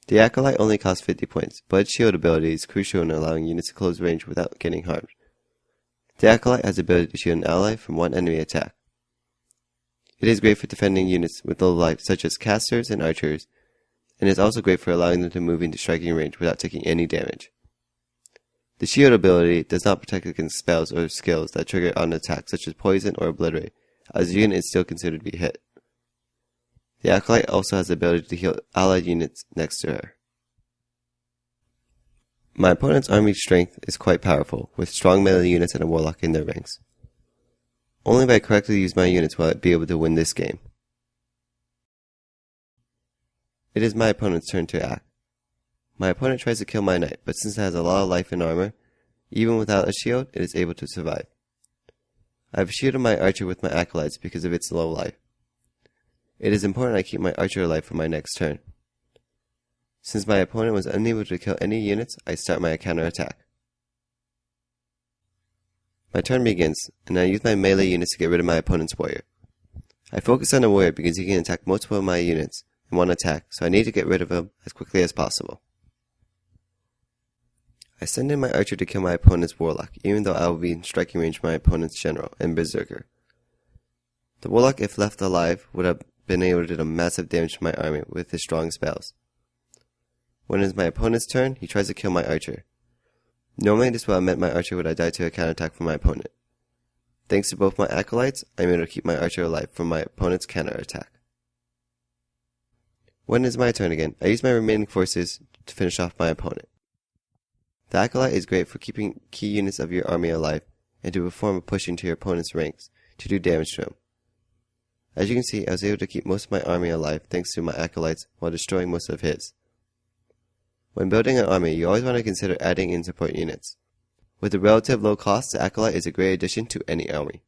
The Acolyte only costs 50 points, but its shield ability is crucial in allowing units to close range without getting harmed. The Acolyte has the ability to shield an ally from one enemy attack. It is great for defending units with low life such as casters and archers, and is also great for allowing them to move into striking range without taking any damage. The shield ability does not protect against spells or skills that trigger on attacks such as poison or obliterate, as the unit is still considered to be hit. The Acolyte also has the ability to heal allied units next to her. My opponent's army strength is quite powerful, with strong melee units and a warlock in their ranks. Only if I correctly use my units will I be able to win this game. It is my opponent's turn to act. My opponent tries to kill my knight, but since it has a lot of life and armor, even without a shield, it is able to survive. I have shielded my archer with my acolytes because of its low life. It is important I keep my archer alive for my next turn. Since my opponent was unable to kill any units, I start my counterattack. My turn begins, and I use my melee units to get rid of my opponent's warrior. I focus on the warrior because he can attack multiple of my units in one attack, so I need to get rid of him as quickly as possible. I send in my archer to kill my opponent's warlock, even though I will be in striking range of my opponent's general and berserker. The warlock, if left alive, would have been able to do massive damage to my army with his strong spells. When it is my opponent's turn, he tries to kill my archer. Normally this would have meant my archer would have died to a counterattack from my opponent. Thanks to both my acolytes, I am able to keep my archer alive from my opponent's counterattack. When it is my turn again, I use my remaining forces to finish off my opponent. The Acolyte is great for keeping key units of your army alive and to perform a push into your opponent's ranks to do damage to him. As you can see, I was able to keep most of my army alive thanks to my Acolytes while destroying most of his. When building an army, you always want to consider adding in support units. With a relative low cost, the Acolyte is a great addition to any army.